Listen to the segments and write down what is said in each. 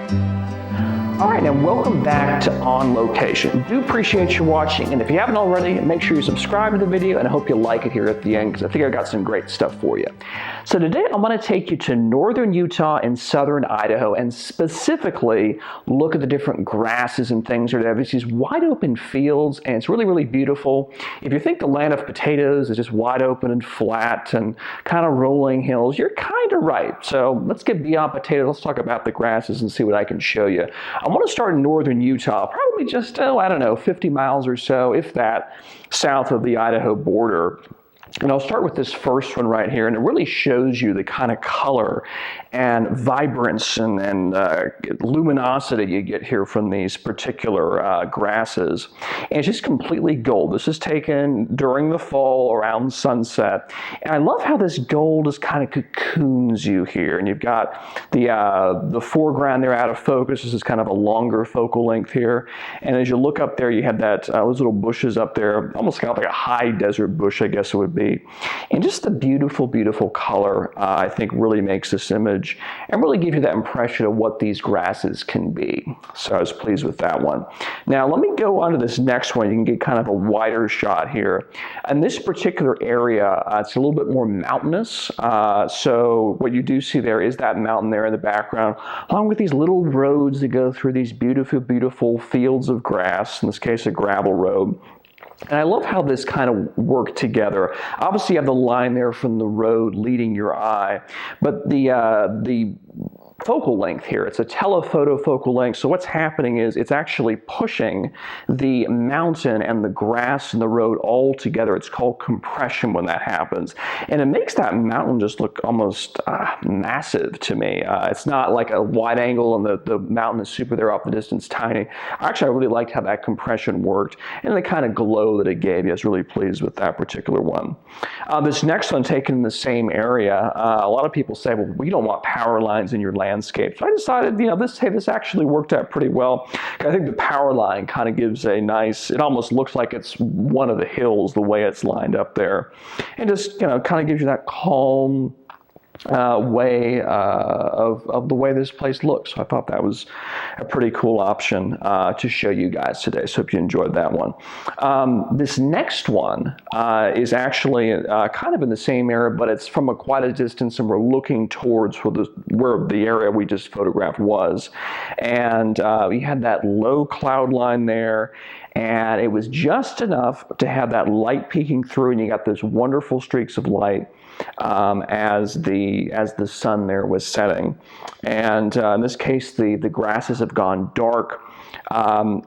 All right, and welcome back to On Location. Do appreciate you watching, and if you haven't already, make sure you subscribe to the video, and I hope you like it here at the end, because I think I got some great stuff for you. So today I'm going to take you to northern Utah and southern Idaho, and specifically look at the different grasses and things that have these wide open fields, and it's really, really beautiful. If you think the land of potatoes is just wide open and flat and kind of rolling hills, you're kind of right. So let's get beyond potatoes. Let's talk about the grasses and see what I can show you. I want to start in northern Utah, probably just, I don't know, 50 miles or so, if that, south of the Idaho border. And I'll start with this first one right here, and it really shows you the kind of color and vibrance and luminosity you get here from these particular grasses. And it's just completely gold. This is taken during the fall around sunset. And I love how this gold just kind of cocoons you here. And you've got the foreground there out of focus. This is kind of a longer focal length here. And as you look up there, you had that those little bushes up there, almost kind of like a high desert bush, I guess it would be. And just the beautiful, beautiful color, I think, really makes this image and really gives you that impression of what these grasses can be. So I was pleased with that one. Now, let me go on to this next one. You can get kind of a wider shot here. In this particular area, it's a little bit more mountainous. So what you do see there is that mountain there in the background, along with these little roads that go through these beautiful, beautiful fields of grass, in this case, a gravel road. And I love how this kind of worked together. Obviously, you have the line there from the road leading your eye, but the focal length here, it's a telephoto focal length. So what's happening is it's actually pushing the mountain and the grass and the road all together. It's called compression when that happens. And it makes that mountain just look almost massive to me. It's not like a wide angle and the mountain is super there off the distance, tiny. Actually, I really liked how that compression worked and the kind of glow that it gave you. I was really pleased with that particular one. This next one taken in the same area, a lot of people say, well, we don't want power lines in your landscape. So I decided, this actually worked out pretty well. I think the power line kind of gives a nice, it almost looks like it's one of the hills the way it's lined up there. And just, kind of gives you that calm way of the way this place looks. So I thought that was a pretty cool option to show you guys today. So hope you enjoyed that one. This next one is actually kind of in the same area, but it's from quite a distance, and we're looking towards where the area we just photographed was. And we had that low cloud line there, and it was just enough to have that light peeking through, and you got those wonderful streaks of light as the sun there was setting. And in this case, the grasses have gone dark.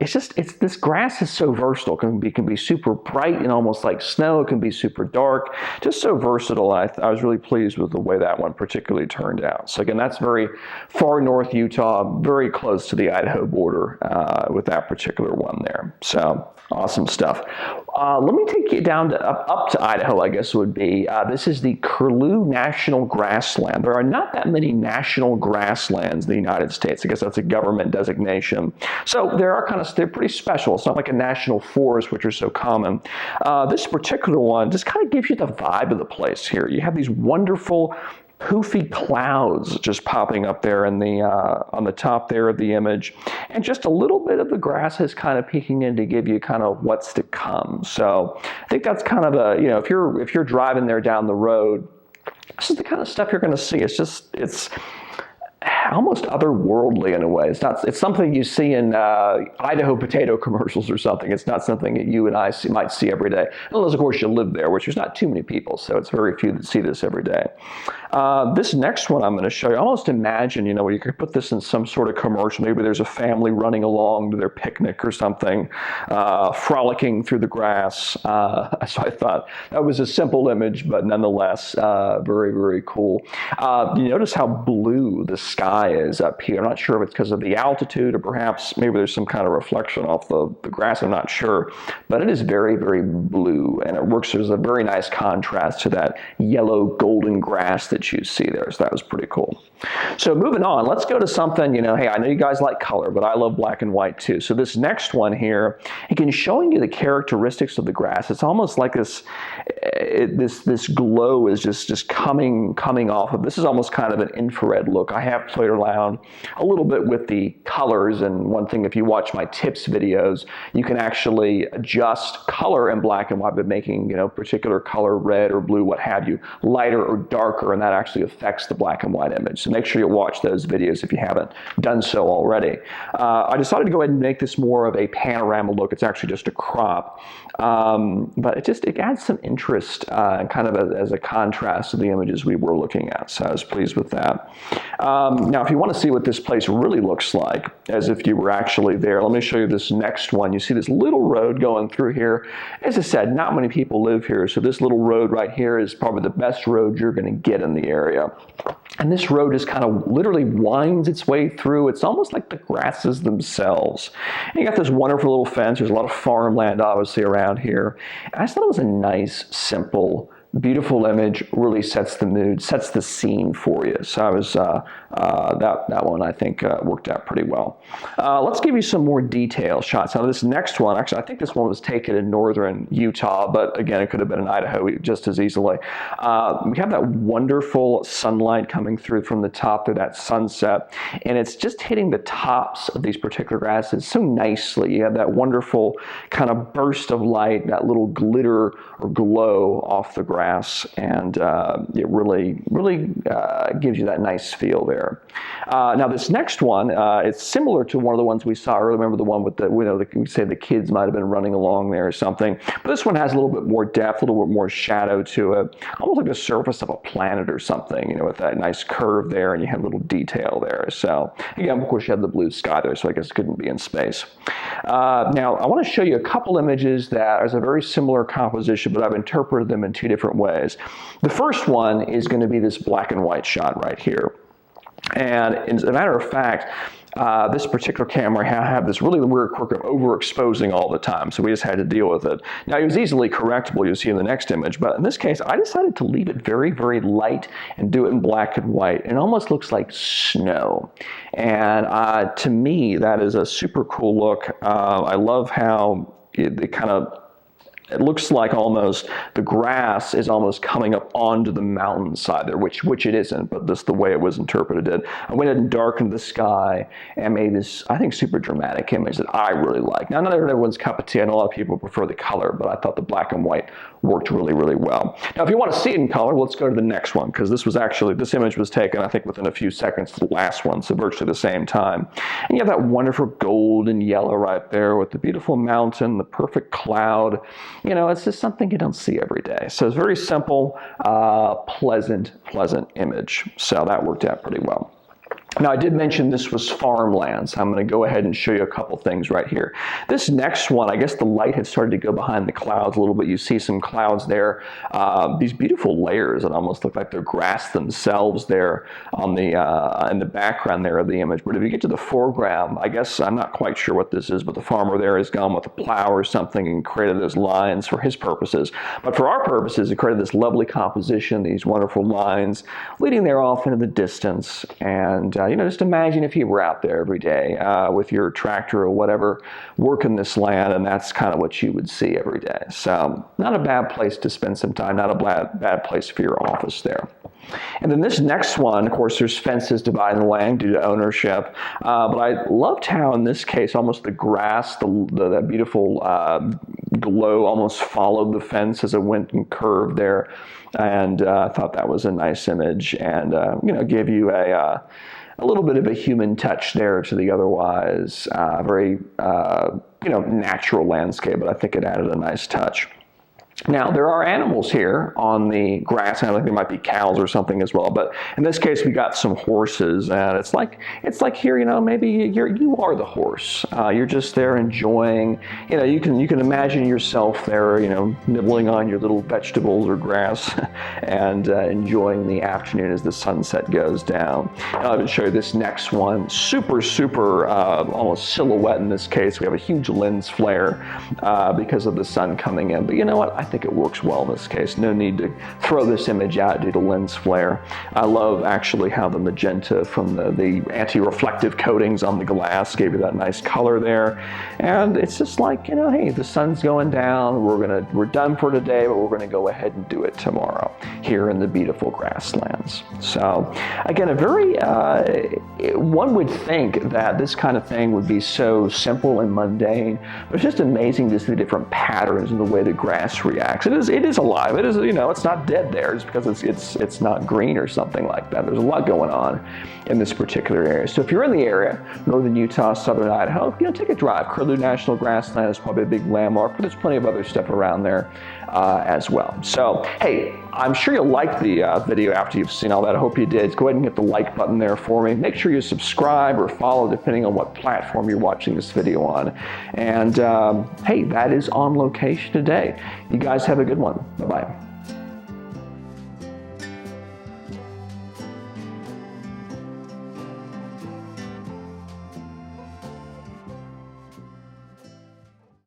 This grass is so versatile. It can be super bright and almost like snow. It can be super dark, just so versatile. I was really pleased with the way that one particularly turned out. So again, that's very far north Utah, very close to the Idaho border with that particular one there. So awesome stuff. Let me take you down to up to Idaho, I guess it would be. This is the Curlew National Grassland. There are not that many national grasslands in the United States. I guess that's a government designation. So they're pretty special. It's not like a national forest, which are so common. This particular one just kind of gives you the vibe of the place here. You have these wonderful poofy clouds just popping up there in on the top there of the image, and just a little bit of the grass is kind of peeking in to give you kind of what's to come. So I think that's kind of if you're driving there down the road, this is the kind of stuff you're going to see. It's almost otherworldly in a way. It's something you see in Idaho potato commercials or something. It's not something that you and I might see every day. Unless, of course, you live there, which there's not too many people, so it's very few that see this every day. This next one I'm going to show you, almost imagine, you could put this in some sort of commercial. Maybe there's a family running along to their picnic or something, frolicking through the grass. So I thought that was a simple image, but nonetheless, very, very cool. You notice how blue the sky is up here. I'm not sure if it's because of the altitude or perhaps maybe there's some kind of reflection off the grass. I'm not sure, but it is very, very blue, and it works as a very nice contrast to that yellow golden grass that you see there. So that was pretty cool. So moving on, let's go to something, hey, I know you guys like color, but I love black and white too. So this next one here, again, showing you the characteristics of the grass. It's almost like this, this glow is just coming off of. This is almost kind of an infrared look. I have played around a little bit with the colors, and one thing, if you watch my tips videos, you can actually adjust color in black and white by making, particular color, red or blue, what have you, lighter or darker, and that actually affects the black and white image. So make sure you watch those videos if you haven't done so already. I decided to go ahead and make this more of a panorama look. It's actually just a crop, but it adds some interest kind of as a contrast to the images we were looking at. So I was pleased with that. Now, if you want to see what this place really looks like, as if you were actually there, let me show you this next one. You see this little road going through here. As I said, not many people live here, so this little road right here is probably the best road you're going to get in the area. And this road just kind of literally winds its way through. It's almost like the grasses themselves. And you got this wonderful little fence. There's a lot of farmland, obviously, around here. And I just thought it was a nice, simple, beautiful image. Really sets the mood, sets the scene for you. So I was that one, I think, worked out pretty well. Let's give you some more detailed shots. Now this next one, actually, I think this one was taken in northern Utah, but again, it could have been in Idaho just as easily. We have that wonderful sunlight coming through from the top of that sunset, and it's just hitting the tops of these particular grasses so nicely. You have that wonderful kind of burst of light, that little glitter or glow off the grass, and it really gives you that nice feel there. Now this next one, it's similar to one of the ones we saw earlier. Remember the one with we say the kids might have been running along there or something. But this one has a little bit more depth, a little bit more shadow to it, almost like the surface of a planet or something, with that nice curve there, and you have a little detail there. So again, of course, you have the blue sky there, so I guess it couldn't be in space. Now I want to show you a couple images that are a very similar composition, but I've interpreted them in two different ways. The first one is going to be this black and white shot right here. And as a matter of fact, this particular camera had this really weird quirk of overexposing all the time, so we just had to deal with it. Now, it was easily correctable, you'll see in the next image, but in this case, I decided to leave it very, very light and do it in black and white. It almost looks like snow. And to me, that is a super cool look. I love how it looks like almost the grass is almost coming up onto the mountainside there, which it isn't, but that's the way it was interpreted. I went ahead and darkened the sky and made this, I think, super dramatic image that I really like. Now, not everyone's cup of tea. I know a lot of people prefer the color, but I thought the black and white worked really, really well. Now, if you want to see it in color, let's go to the next one, because this image was taken, I think, within a few seconds of the last one, so virtually the same time. And you have that wonderful gold and yellow right there with the beautiful mountain, the perfect cloud. It's just something you don't see every day. So it's very simple, pleasant image. So that worked out pretty well. Now, I did mention this was farmland, so I'm going to go ahead and show you a couple things right here. This next one, I guess the light had started to go behind the clouds a little bit. You see some clouds there, these beautiful layers that almost look like they're grass themselves there on in the background there of the image. But if you get to the foreground, I guess I'm not quite sure what this is, but the farmer there has gone with a plow or something and created those lines for his purposes. But for our purposes, it created this lovely composition, these wonderful lines leading there off into the distance. And just imagine if you were out there every day with your tractor or whatever, working this land, and that's kind of what you would see every day. So not a bad place to spend some time, not a bad place for your office there. And then this next one, of course, there's fences dividing the land due to ownership. But I loved how, in this case, almost the grass, that beautiful glow almost followed the fence as it went and curved there. And I thought that was a nice image, and gave you a little bit of a human touch there to the otherwise very natural landscape, but I think it added a nice touch. Now, there are animals here on the grass, and I think there might be cows or something as well, but in this case, we got some horses, and it's like here, maybe you are the horse. You're just there enjoying, you can imagine yourself there, nibbling on your little vegetables or grass and enjoying the afternoon as the sunset goes down. And I'll show you this next one. Super, almost silhouette in this case. We have a huge lens flare because of the sun coming in, but you know what? I think it works well in this case. No need to throw this image out due to lens flare. I love actually how the magenta from the anti-reflective coatings on the glass gave you that nice color there. And it's just like, you know, hey, the sun's going down, we're done for today, but we're gonna go ahead and do it tomorrow here in the beautiful Grasslands. So again, a very, one would think that this kind of thing would be so simple and mundane, but it's just amazing to see the different patterns in the way the grass reacts. It is alive. It is, you know, it's not dead there just because it's not green or something like that. There's a lot going on in this particular area. So if you're in the area, northern Utah, southern Idaho, you know, take a drive. Curlew National Grassland is probably a big landmark, but there's plenty of other stuff around there as well. So, hey, I'm sure you'll like the video after you've seen all that. I hope you did. Go ahead and hit the like button there for me. Make sure you subscribe or follow depending on what platform you're watching this video on. And hey, that is On Location today. You guys have a good one. Bye-bye.